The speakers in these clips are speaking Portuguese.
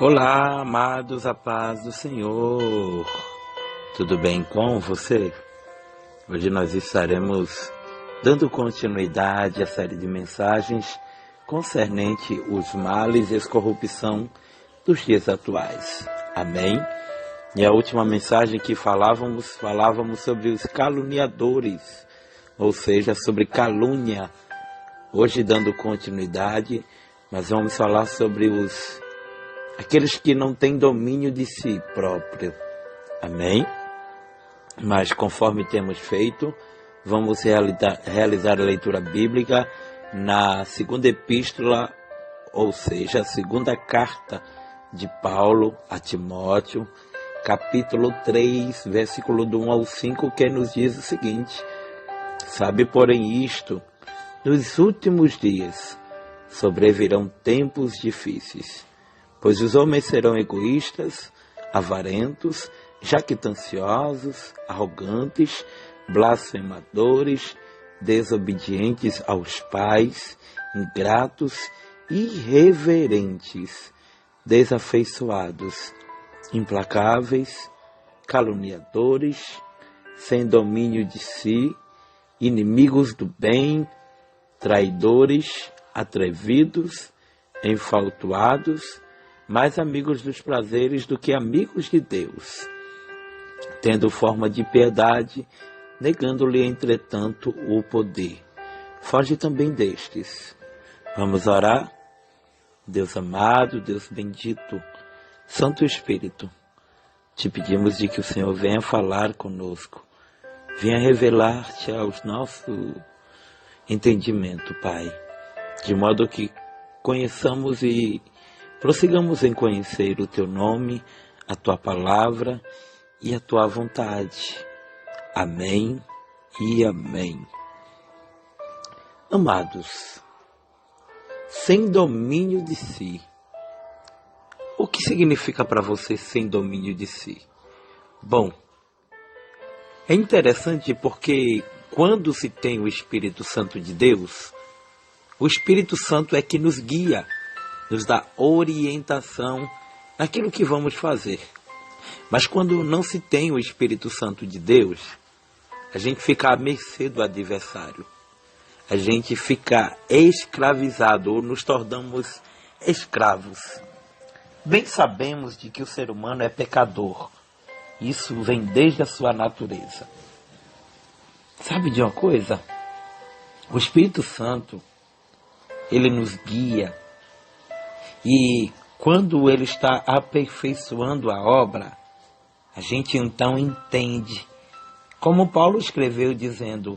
Olá, amados, a paz do Senhor. Tudo bem com você? Hoje nós estaremos dando continuidade à série de mensagens concernente os males e as corrupção dos dias atuais. Amém? E a última mensagem que falávamos sobre os caluniadores, ou seja, sobre calúnia. Hoje, dando continuidade, nós vamos falar sobre aqueles que não têm domínio de si próprio. Amém? Mas conforme temos feito, vamos realizar a leitura bíblica na segunda epístola, ou seja, a segunda carta de Paulo a Timóteo, capítulo 3, versículo do 1 ao 5, que nos diz o seguinte: sabe, porém, isto, nos últimos dias sobrevirão tempos difíceis, pois os homens serão egoístas, avarentos, jactanciosos, arrogantes, blasfemadores, desobedientes aos pais, ingratos, irreverentes, desafeiçoados, implacáveis, caluniadores, sem domínio de si, inimigos do bem, traidores, atrevidos, enfaltuados, mais amigos dos prazeres do que amigos de Deus, tendo forma de piedade, negando-lhe, entretanto, o poder. Foge também destes. Vamos orar? Deus amado, Deus bendito, Santo Espírito, te pedimos de que o Senhor venha falar conosco, venha revelar-te aos nosso entendimento, Pai, de modo que conheçamos e prossigamos em conhecer o Teu nome, a Tua palavra e a Tua vontade. Amém e amém. Amados, sem domínio de si. O que significa para você sem domínio de si? Bom, é interessante porque quando se tem o Espírito Santo de Deus, o Espírito Santo é que nos guia, nos dá orientação naquilo que vamos fazer. Mas quando não se tem o Espírito Santo de Deus, a gente fica à mercê do adversário. A gente fica escravizado ou nos tornamos escravos. Bem sabemos de que o ser humano é pecador. Isso vem desde a sua natureza. Sabe de uma coisa? O Espírito Santo, ele nos guia. E quando ele está aperfeiçoando a obra, a gente então entende, como Paulo escreveu dizendo,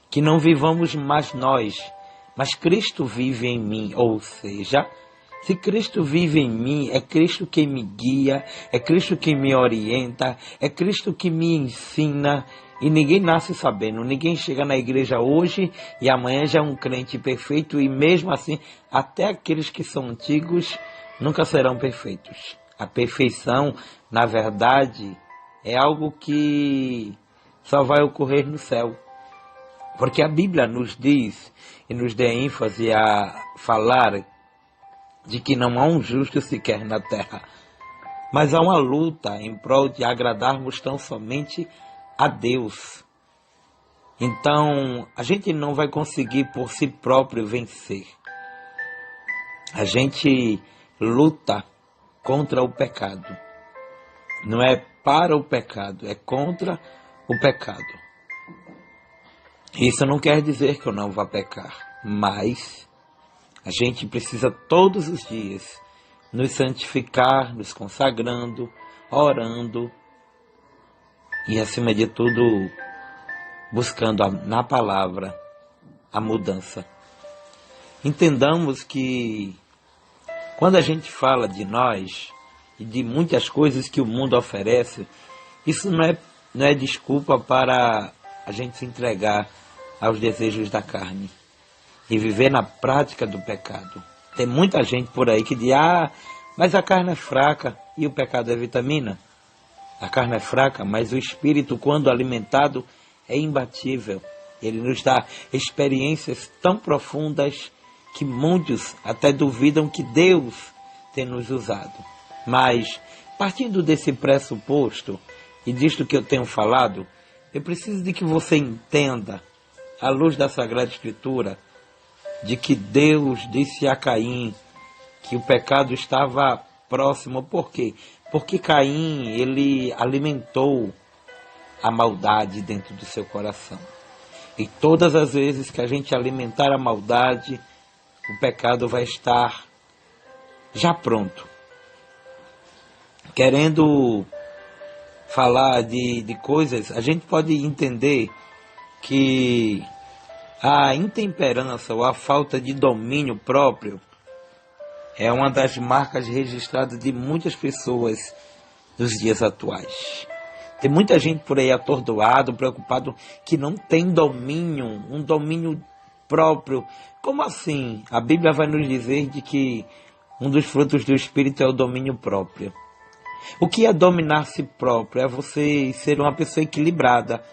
que não vivamos mais nós, mas Cristo vive em mim. Ou seja, se Cristo vive em mim, é Cristo que me guia, é Cristo que me orienta, é Cristo que me ensina. E ninguém nasce sabendo, ninguém chega na igreja hoje e amanhã já é um crente perfeito, e mesmo assim, até aqueles que são antigos nunca serão perfeitos. A perfeição, na verdade, é algo que só vai ocorrer no céu. Porque a Bíblia nos diz e nos dá ênfase a falar de que não há um justo sequer na terra, mas há uma luta em prol de agradarmos tão somente a Deus. Então, a gente não vai conseguir por si próprio vencer. A gente luta contra o pecado. Não é para o pecado, é contra o pecado. Isso não quer dizer que eu não vá pecar, mas a gente precisa todos os dias nos santificar, nos consagrando, orando e, acima de tudo, buscando na palavra a mudança. Entendamos que quando a gente fala de nós e de muitas coisas que o mundo oferece, isso não é desculpa para a gente se entregar aos desejos da carne e viver na prática do pecado. Tem muita gente por aí que diz, mas a carne é fraca e o pecado é vitamina. A carne é fraca, mas o espírito, quando alimentado, é imbatível. Ele nos dá experiências tão profundas que muitos até duvidam que Deus tem nos usado. Mas, partindo desse pressuposto e disto que eu tenho falado, eu preciso de que você entenda, à luz da Sagrada Escritura, de que Deus disse a Caim que o pecado estava próximo. Por quê? Porque Caim, ele alimentou a maldade dentro do seu coração. E todas as vezes que a gente alimentar a maldade, o pecado vai estar já pronto. Querendo falar de coisas, a gente pode entender que a intemperança ou a falta de domínio próprio é uma das marcas registradas de muitas pessoas nos dias atuais. Tem muita gente por aí atordoado, preocupado, que não tem domínio, um domínio próprio. Como assim? A Bíblia vai nos dizer de que um dos frutos do Espírito é o domínio próprio. O que é dominar-se próprio? É você ser uma pessoa equilibrada.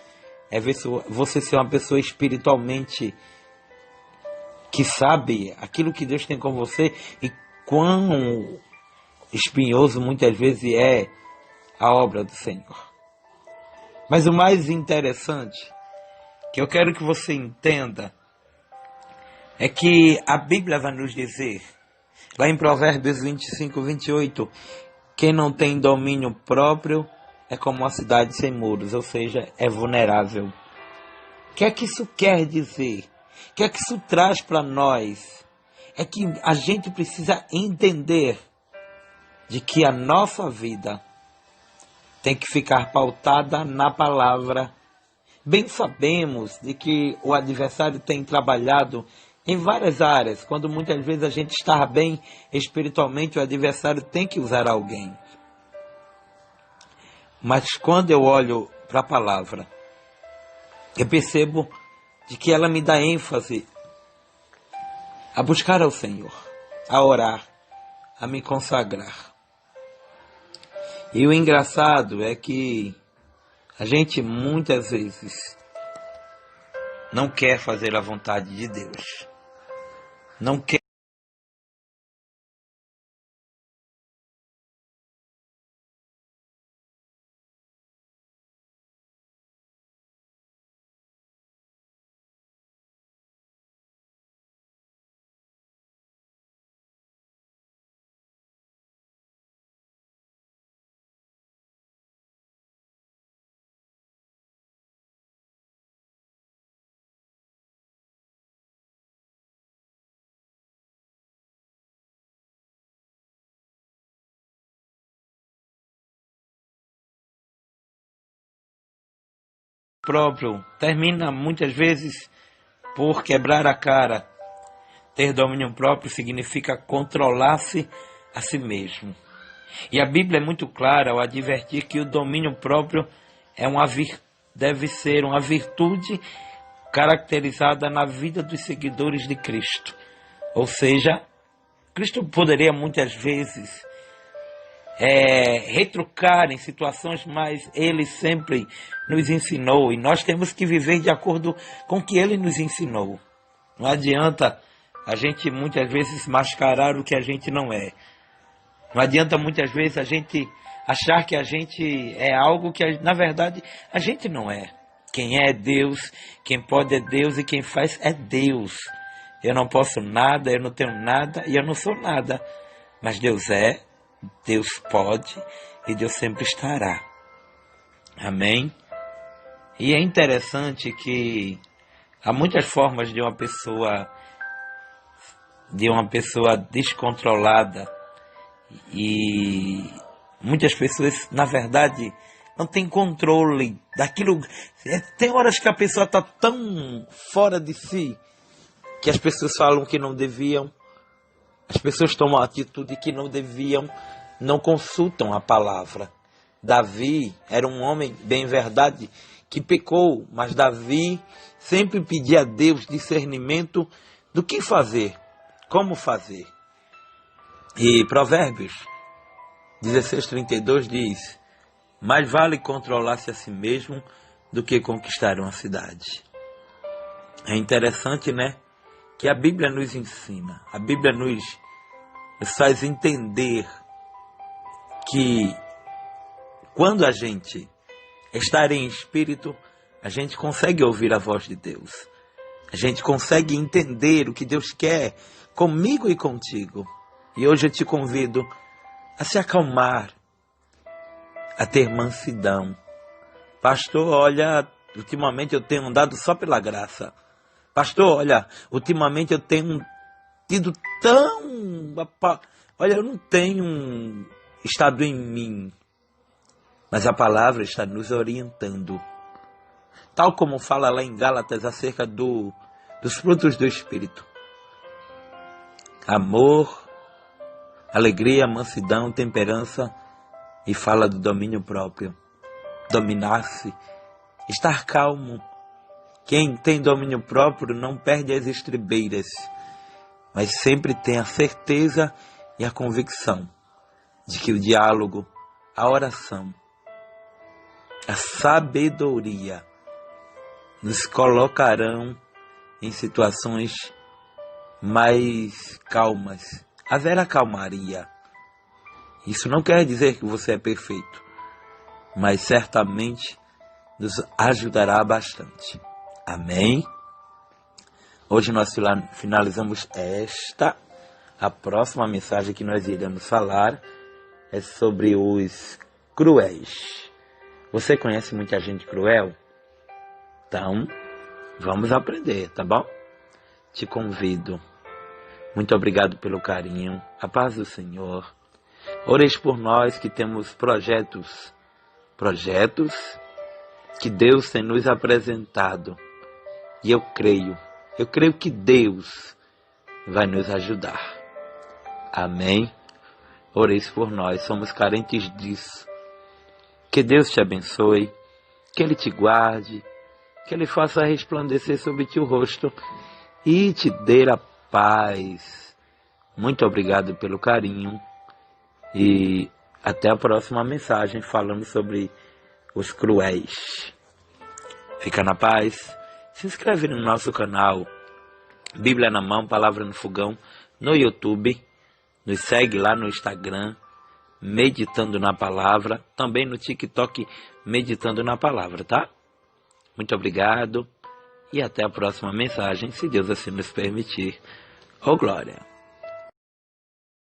É você ser uma pessoa espiritualmente que sabe aquilo que Deus tem com você e quão espinhoso muitas vezes é a obra do Senhor. Mas o mais interessante, que eu quero que você entenda, é que a Bíblia vai nos dizer, lá em Provérbios 25, 28, quem não tem domínio próprio é como uma cidade sem muros, ou seja, é vulnerável. O que é que isso quer dizer? O que é que isso traz para nós? É que a gente precisa entender de que a nossa vida tem que ficar pautada na palavra. Bem sabemos de que o adversário tem trabalhado em várias áreas. Quando muitas vezes a gente está bem espiritualmente, o adversário tem que usar alguém. Mas quando eu olho para a palavra, eu percebo de que ela me dá ênfase a buscar ao Senhor, a orar, a me consagrar. E o engraçado é que a gente muitas vezes não quer fazer a vontade de Deus. Não quer. Próprio termina muitas vezes por quebrar a cara. Ter domínio próprio significa controlar-se a si mesmo. E a Bíblia é muito clara ao advertir que o domínio próprio deve ser uma virtude caracterizada na vida dos seguidores de Cristo. Ou seja, Cristo poderia muitas vezes retrucar em situações, mas Ele sempre nos ensinou e nós temos que viver de acordo com o que Ele nos ensinou. Não adianta a gente muitas vezes mascarar o que a gente não é. Não adianta muitas vezes a gente achar que a gente é algo que na verdade a gente não é. Quem é Deus, quem pode é Deus e quem faz é Deus. Eu não posso nada, eu não tenho nada e eu não sou nada. Mas Deus é, Deus pode e Deus sempre estará. Amém? E é interessante que há muitas formas de uma pessoa descontrolada e muitas pessoas, na verdade, não têm controle daquilo. Tem horas que a pessoa está tão fora de si que as pessoas falam que não deviam, as pessoas tomam atitude que não deviam, não consultam a palavra. Davi era um homem, bem verdade, que pecou, mas Davi sempre pedia a Deus discernimento do que fazer, como fazer. E Provérbios 16:32 diz: mais vale controlar-se a si mesmo do que conquistar uma cidade. É interessante, né? Que a Bíblia nos ensina, a Bíblia nos faz entender que quando a gente estar em espírito, a gente consegue ouvir a voz de Deus. A gente consegue entender o que Deus quer comigo e contigo. E hoje eu te convido a se acalmar, a ter mansidão. Pastor, olha, ultimamente eu tenho andado só pela graça. Pastor, olha, ultimamente eu tenho tido tão... Olha, eu não tenho estado em mim. Mas a palavra está nos orientando. Tal como fala lá em Gálatas acerca dos frutos do Espírito. Amor, alegria, mansidão, temperança e fala do domínio próprio. Dominar-se, estar calmo. Quem tem domínio próprio não perde as estribeiras, mas sempre tem a certeza e a convicção de que o diálogo, a oração, a sabedoria nos colocarão em situações mais calmas. Haverá calmaria. Isso não quer dizer que você é perfeito, mas certamente nos ajudará bastante. Amém? Hoje nós finalizamos a próxima mensagem que nós iremos falar é sobre os cruéis. Você conhece muita gente cruel? Então, vamos aprender, tá bom? Te convido. Muito obrigado pelo carinho. A paz do Senhor. Ores por nós que temos projetos que Deus tem nos apresentado. E eu creio que Deus vai nos ajudar. Amém? Oreis por nós, somos carentes disso. Que Deus te abençoe, que Ele te guarde, que Ele faça resplandecer sobre ti o rosto e te dê a paz. Muito obrigado pelo carinho e até a próxima mensagem falando sobre os cruéis. Fica na paz. Se inscreve no nosso canal Bíblia na Mão, Palavra no Fogão, no YouTube. Nos segue lá no Instagram, Meditando na Palavra. Também no TikTok, Meditando na Palavra, tá? Muito obrigado e até a próxima mensagem, se Deus assim nos permitir. Oh, glória!